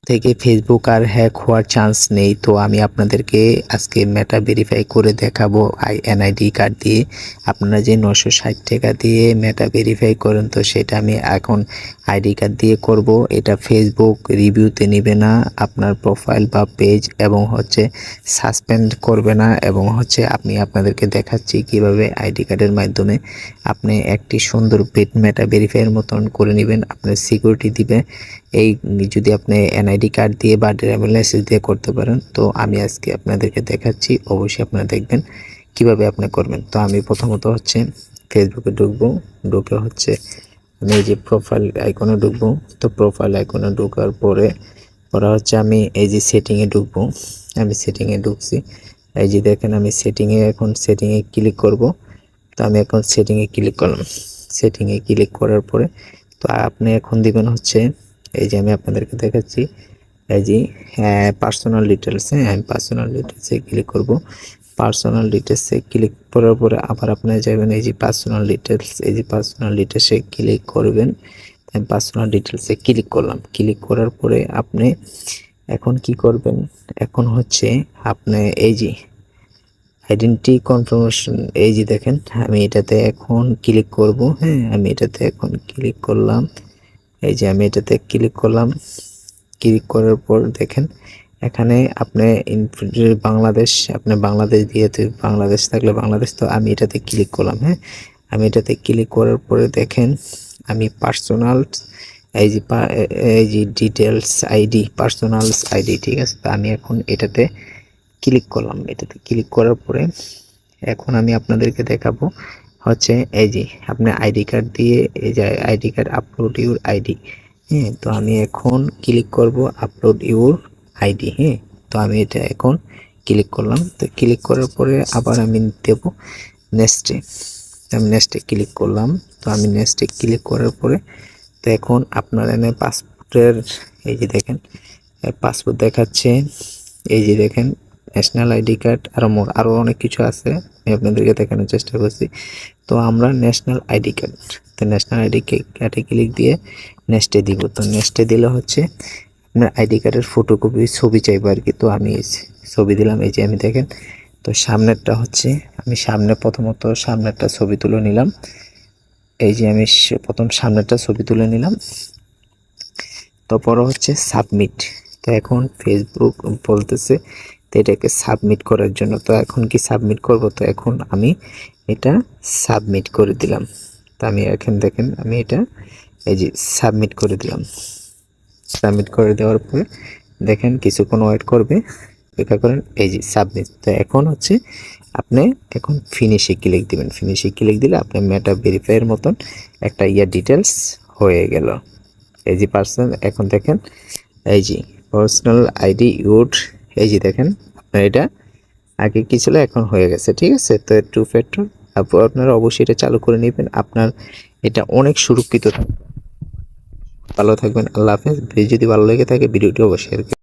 থেকে ফেসবুক আর হ্যাক হওয়ার চান্স নেই। তো আমি আপনাদেরকে আজকে মেটা ভেরিফাই করে দেখাবো এনআইডি কার্ড দিয়ে। আপনারা যে 960 টাকা দিয়ে মেটা ভেরিফাই করেন, তো সেটা আমি এখন আইডি কার্ড দিয়ে করব। এটা ফেসবুক রিভিউতে নেবে না, আপনার প্রোফাইল বা পেজ এবং সাসপেন্ড করবে না, এবং আমি আপনাদেরকে দেখাচ্ছি কিভাবে আইডি কার্ডের মাধ্যমে আপনি একটি সুন্দর মেটা ভেরিফাইয়ের মতন করে নেবেন। আপনার সিকিউরিটি দিবে এই যদি আপনি এনআইডি কার্ড দিয়ে বা ড্রাইভিং লাইসেন্স দিয়ে করতে পারেন। তো আমি আজকে আপনাদেরকে দেখাচ্ছি, অবশ্যই আপনারা দেখবেন কিভাবে আপনি করবেন। তো আমি প্রথমত ফেসবুকে ঢুকবো, ঢুকে আমি এই যে প্রোফাইল আইকনে ঢুকবো। তো প্রোফাইল আইকনে ঢোকার পরে আমি এই যে সেটিংয়ে ঢুকবো। আমি সেটিংয়ে ঢুকছি, এই যে দেখেন আমি সেটিংয়ে ক্লিক করব। তো আমি এখন সেটিংয়ে ক্লিক করলাম। সেটিংয়ে ক্লিক করার পরে তো আপনি এখন দিবেন এই যে আমি আপনাদেরকে দেখাচ্ছি, এই যে পার্সোনাল ডিটেলস। আমি পার্সোনাল ডিটেলসে ক্লিক করব। পার্সোনাল ডিটেলসে ক্লিক করার পরে আবার আপনারা যাবেন এই যে পার্সোনাল ডিটেলস, এই যে পার্সোনাল ডিটেলসে ক্লিক করবেন। আমি পার্সোনাল ডিটেলসে ক্লিক করলাম। ক্লিক করার পরে আপনি এখন কি করবেন, এখন আপনি এই যে আইডেন্টি কনফার্মেশন, এই যে দেখেন আমি এটাতে এখন ক্লিক করব। হ্যাঁ, আমি এটাতে এখন ক্লিক করলাম। এই যে আমি এটাতে ক্লিক করলাম। ক্লিক করার পর দেখেন এখানে আপনি বাংলাদেশ, আপনি বাংলাদেশ দিয়ে, বাংলাদেশ থাকলে বাংলাদেশ। তো আমি এটাতে ক্লিক করলাম। হ্যাঁ, আমি এটাতে ক্লিক করার পরে দেখেন আমি পার্সোনাল এই যে ডিটেলস আইডি, পার্সোনাল আইডি, ঠিক আছে। তো আমি এখন এটাতে ক্লিক করলাম। এটাতে ক্লিক করার পরে এখন আমি আপনাদেরকে দেখাবো এই যে আপনি আইডি কার্ড দিয়ে, এই যে ID card upload your ID. হ্যাঁ, তো আমি এখন ক্লিক করব আপলোড ইউর আইডি। হ্যাঁ, তো আমি এটা এখন ক্লিক করলাম। তো ক্লিক করার পরে আবার আমি দেব নেক্সটে। আমি নেক্সটে ক্লিক করলাম। তো আমি নেক্সটে ক্লিক করার পরে তো এখন আপনার এনে পাসপোর্টের, এই যে দেখেন পাসপোর্ট দেখাচ্ছে, এই যে দেখেন ন্যাশনাল আইডি কার্ড, আরও অনেক কিছু আছে, আমি আপনাদেরকে দেখানোর চেষ্টা করছি। তো আমরা ন্যাশনাল আইডি কার্ড, তো ন্যাশনাল আইডি কার্ডে ক্লিক দিয়ে নেক্সটে দিব। তো নেক্সটে দিলে আপনার আইডি কার্ডের ফটোকপি ছবি চাইবো আর কি। তো আমি ছবি দিলাম। এই যে আমি দেখেন, তো সামনেরটা আমি প্রথমত সামনেরটা ছবি তুলে নিলাম। এই যে আমি প্রথম সামনেরটা ছবি তুলে নিলাম। তারপর সাবমিট। তো এখন ফেসবুক বলতেছে তো এটাকে সাবমিট করার জন্য। তো এখন কি সাবমিট করব, তো এখন আমি এটা সাবমিট করে দিলাম। তো আমি এখন দেখেন আমি এটা এই যে সাবমিট করে দিলাম। সাবমিট করে দেওয়ার পরে দেখেন কিছুক্ষণ ওয়েট করবে, অপেক্ষা করেন। এই যে সাবমিট। তো এখন আপনি এখন ফিনিশে ক্লিক দিবেন। ফিনিশে ক্লিক দিলে আপনার মেটা ভেরিফাইয়ের মতন একটা ডিটেলস হয়ে গেল। এই যে পার্সোনাল, এখন দেখেন এই যে পার্সোনাল আইডি ইউড, এই যে দেখেন আপনার এটা আগে কি ছিল এখন হয়ে গেছে, ঠিক আছে। তো টু ফ্যাক্টর আপনারা অবশ্যই এটা চালু করে নেবেন, আপনার এটা অনেক সুরক্ষিত থাকবে। ভালো থাকবেন, আল্লাহ হাফেজ। যদি ভালো লেগে থাকে ভিডিওটি অবশ্যই